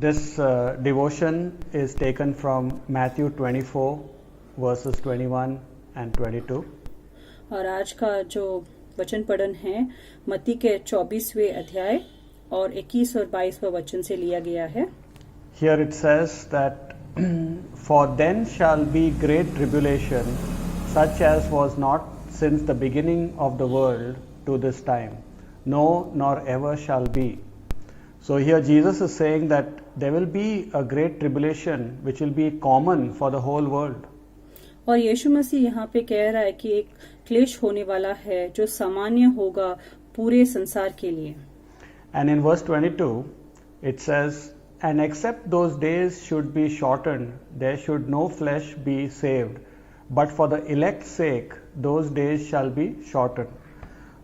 This devotion is taken from Matthew 24 verses 21 and 22. और आज का जो वचन पढ़न है मत्ती के 24वें अध्याय और 21 और 22वां वचन से लिया गया है. Here it says that for then shall be great tribulation such as was not since the beginning of the world to this time, no nor ever shall be. So here Jesus is saying that there will be a great tribulation which will be common for the whole world. और यीशु मसीह यहाँ पे कह रहा है कि एक क्लेश होने वाला है जो सामान्य होगा पूरे संसार के लिए. And in verse 22 it says, and except those days should be shortened, there should no flesh be saved, but for the elect's sake those days shall be shortened.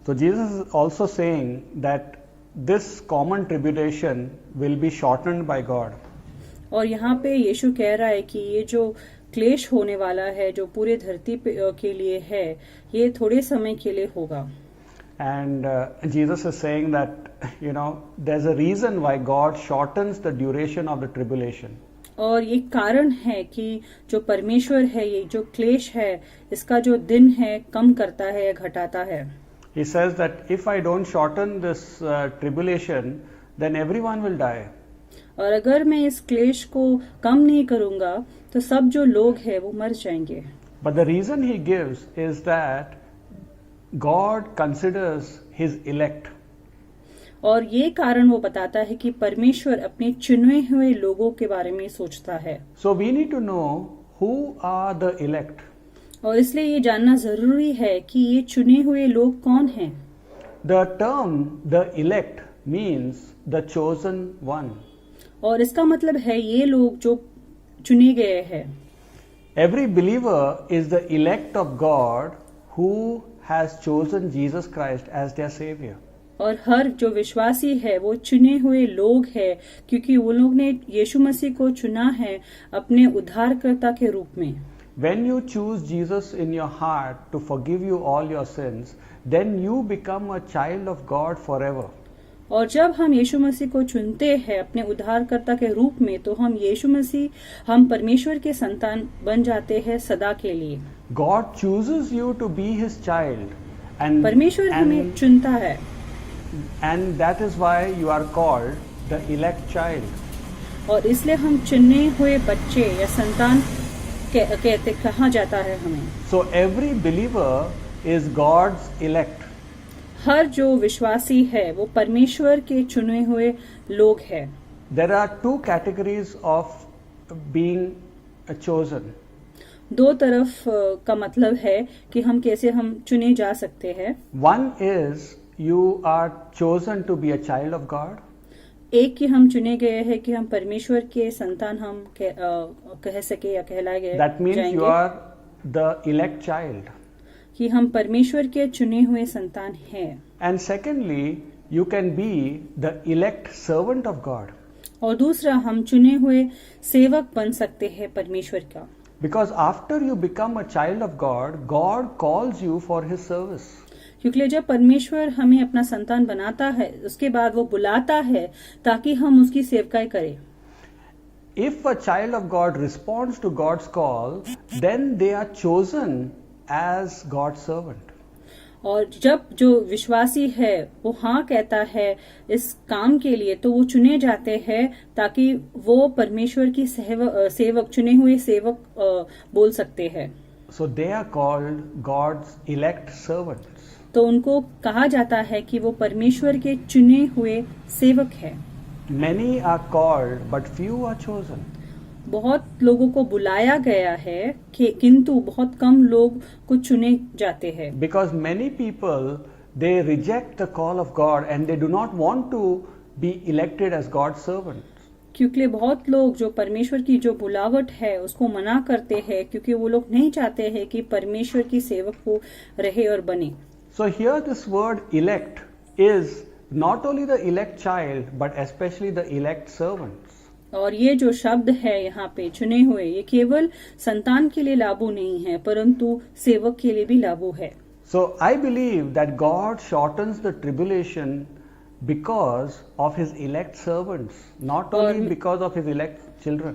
So Jesus is also saying that this common tribulation will be shortened by God. और यहाँ पे यीशु कह रहा है कि ये जो क्लेश होने वाला है जो पूरे धरती के लिए है ये थोड़े समय के लिए होगा. And Jesus is saying that there's a reason why God shortens the duration of the tribulation. और ये कारण है कि जो परमेश्वर है ये जो क्लेश है इसका जो दिन है कम करता है या घटाता है. He says that if I don't shorten this tribulation, then everyone will die. और अगर मैं इस क्लेश को कम नहीं करूंगा तो सब जो लोग हैं वो मर जाएंगे. But the reason he gives is that God considers his elect. और ये कारण वो बताता है कि परमेश्वर अपने चुने हुए लोगों के बारे में सोचता है. So we need to know who are the elect. और इसलिए ये जानना जरूरी है कि ये चुने हुए लोग कौन हैं. The term the elect means the chosen one. और इसका मतलब है ये लोग जो चुने गए हैं. Every believer is the elect of God who has chosen Jesus Christ as their savior. और हर जो विश्वासी है वो चुने हुए लोग हैं क्योंकि वो लोग ने यीशु मसीह को चुना है अपने उद्धारकर्ता के रूप में. When you choose Jesus in your heart to forgive you all your sins, then you become a child of God forever. और जब हम यीशु मसीह को चुनते हैं अपने उद्धारकर्ता के रूप में तो हम परमेश्वर के संतान बन जाते हैं सदा के लिए. God chooses you to be his child. And परमेश्वर हमें चुनता है. And that is why you are called the elect child. और इसलिए हम चुने हुए बच्चे या संतान कहा जाता है हमें. So every believer is God's elect. हर जो विश्वासी है वो परमेश्वर के चुने हुए लोग हैं. There are two categories of being chosen. दो तरफ का मतलब है कि हम कैसे हम चुने जा सकते हैं. One is you are chosen to be a child of God. एक कि हम चुने गए हैं कि हम परमेश्वर के संतान हम कह सके या कहलाए गए. That means you are the elect child. कि हम परमेश्वर के चुने हुए संतान हैं. And secondly, you can be the elect servant of God. और दूसरा हम चुने हुए सेवक बन सकते हैं परमेश्वर का. Because after you become a child of God, God calls you for his service. क्योंकि जब परमेश्वर हमें अपना संतान बनाता है उसके बाद वो बुलाता है ताकि हम उसकी सेवकाई करें. If a child of God responds to God's call, then they are chosen as God's servant. और जब जो विश्वासी है वो हाँ कहता है इस काम के लिए तो वो चुने जाते हैं ताकि वो परमेश्वर की सेवक चुने हुए सेवक बोल सकते हैं. So they are called God's elect servants. तो उनको कहा जाता है कि वो परमेश्वर के चुने हुए सेवक है. Many are called, but few are chosen. बहुत लोगों को बुलाया गया है किंतु बहुत कम लोग को चुने जाते हैं. Because many people they reject the call of God and they do not want to be elected as God's servants. क्योंकि बहुत लोग जो परमेश्वर की जो बुलावट है उसको मना करते हैं क्योंकि वो लोग नहीं चाहते हैं कि परमेश्वर की सेवक को रहे और बने. So here this word elect is not only the elect child but especially the elect servants. और ये जो शब्द है यहाँ पे चुने हुए ये केवल संतान के लिए लागू नहीं है परंतु सेवक के लिए भी लागू है. So I believe that God shortens the tribulation because of his elect servants, not और only because of his elect children.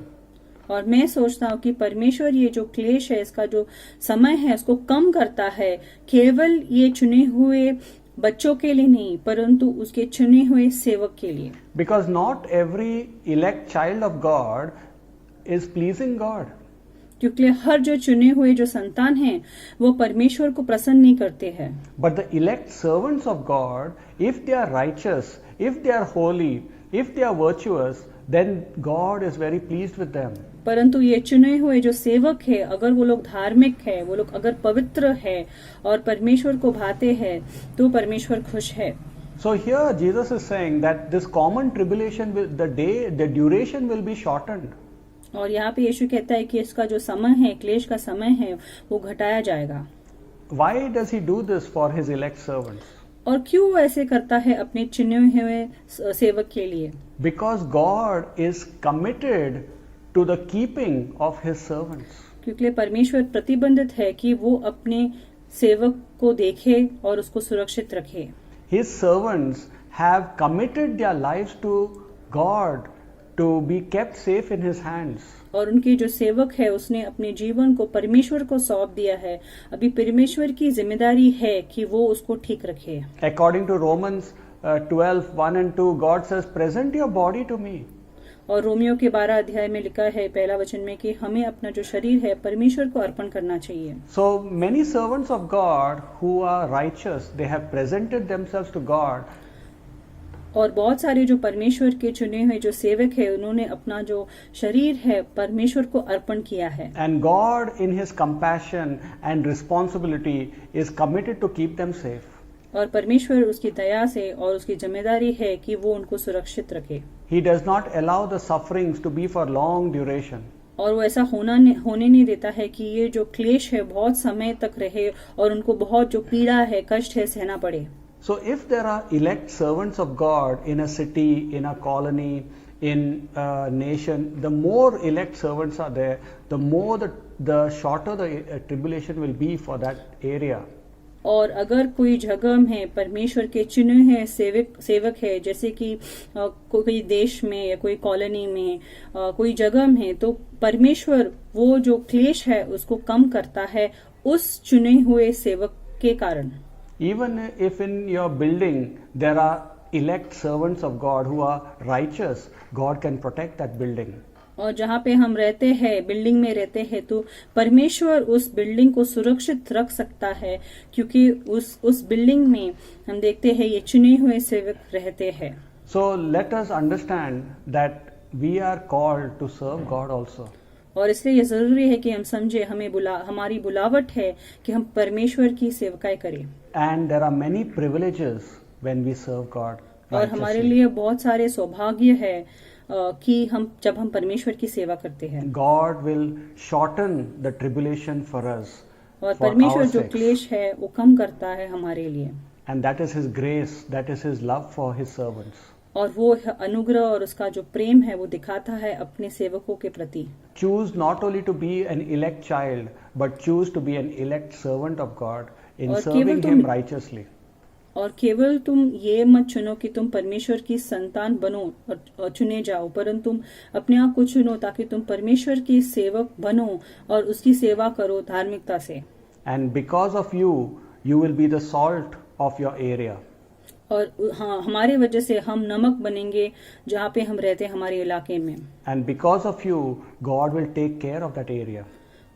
और मैं सोचता हूँ कि परमेश्वर ये जो क्लेश है, इसका जो समय है, उसको कम करता है केवल ये चुने हुए बच्चों के लिए नहीं, परंतु उसके चुने हुए सेवक के लिए. Because not every elect child of God is pleasing God. क्योंकि हर जो चुने हुए जो संतान हैं वो परमेश्वर को प्रसन्न नहीं करते हैं. But the elect servants of God, if they are righteous, if they are holy, if they are virtuous, then God is very pleased with them. परंतु ये चुने हुए जो सेवक है, अगर वो लोग धार्मिक है, वो लोग अगर पवित्र है और परमेश्वर को भाते हैं, तो परमेश्वर खुश है. So here Jesus is saying that this common tribulation will, the duration will be shortened. और यहाँ पे यीशु कहता है कि इसका जो समय है, क्लेश का समय है, वो घटाया जाएगा. Why does he do this for his elect servants? और क्यों वो ऐसे करता है अपने चुने हुए सेवक के लिए? Because God is committed to the keeping of his servants. क्योंकि परमेश्वर प्रतिबंधित है कि वो अपने सेवक को देखे और उसको सुरक्षित रखे. His servants have committed their lives to God to be kept safe in his hands. और उनके जो सेवक है, उसने अपने जीवन को परमेश्वर को सौंप दिया है. अभी परमेश्वर की जिम्मेदारी है कि वो उसको ठीक रखे. According to Romans 12:1 and 2, God says, "Present your body to me." और रोमियो के 12 अध्याय में लिखा है पहला वचन में कि हमें अपना जो शरीर है परमेश्वर को अर्पण करना चाहिए. So many servants of God who are righteous, they have presented themselves to God. और बहुत सारे जो परमेश्वर के चुने हुए जो सेवक है, उन्होंने अपना जो शरीर है परमेश्वर को अर्पण किया है. And God in his compassion and responsibility is committed to keep them safe. और परमेश्वर उसकी दया से और उसकी जिम्मेदारी है कि वो उनको सुरक्षित रखे. He does not allow the sufferings to be for long duration. और वो ऐसा होने नहीं देता है कि ये जो क्लेश है बहुत समय तक रहे और उनको बहुत जो पीड़ा है, कष्ट है, सहना पड़े. So if there are elect servants of God in a city, in a colony, in a nation, the more elect servants are there, the more the shorter the tribulation will be for that area. और अगर कोई जगह में परमेश्वर के चुने हुए सेवक है, जैसे कि कोई देश में या कोई कॉलोनी में, कोई जगह में, तो परमेश्वर वो जो क्लेश है उसको कम करता है उस चुने हुए सेवक के कारण. Even if in your building there are elect servants of God who are righteous, God can protect that building. और जहाँ पे हम रहते हैं, बिल्डिंग में रहते हैं, तो परमेश्वर उस बिल्डिंग को सुरक्षित रख सकता है, क्योंकि उस बिल्डिंग में हम देखते हैं ये चुने हुए सेवक रहते हैं. So let us understand that we are called to serve God also. और इसलिए ये जरूरी है कि हम समझे, हमारी बुलावट है कि हम परमेश्वर की सेवकाई करें. And there are many privileges when we serve God. और हमारे लिए बहुत सारे सौभाग्य है कि जब हम परमेश्वर की सेवा करते हैं. God will shorten the tribulation for us. और for परमेश्वर our जो sakes. क्लेश है वो कम करता है हमारे लिए. And that is his grace, that is his love for his servants. और वो अनुग्रह और उसका जो प्रेम है वो दिखाता है अपने सेवकों के प्रति. Choose not only to be an elect child, but choose to be an elect servant of God in और serving केवल him righteously. और केवल तुम ये मत चुनो कि तुम परमेश्वर की संतान बनो और चुने जाओ, परंतु तुम अपने आप को चुनो ताकि तुम परमेश्वर की सेवक बनो और उसकी सेवा करो धार्मिकता से. And because of you, you will be the salt of your area. और हाँ, हमारे वजह से हम नमक बनेंगे जहाँ पे हम रहते हैं, हमारे इलाके में. And because of you, God will take care of that area.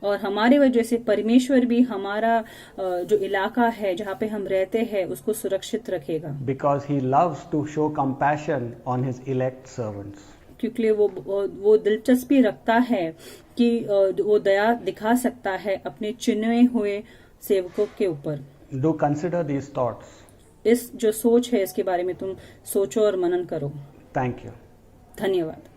और हमारे वजह से परमेश्वर भी हमारा जो इलाका है जहाँ पे हम रहते हैं उसको सुरक्षित रखेगा. Because he loves to show compassion on his elect servants. क्योंकि वो दिलचस्पी रखता है कि वो दया दिखा सकता है अपने चुने हुए सेवकों के ऊपर. Do consider these thoughts. इस जो सोच है इसके बारे में तुम सोचो और मनन करो. Thank you. धन्यवाद.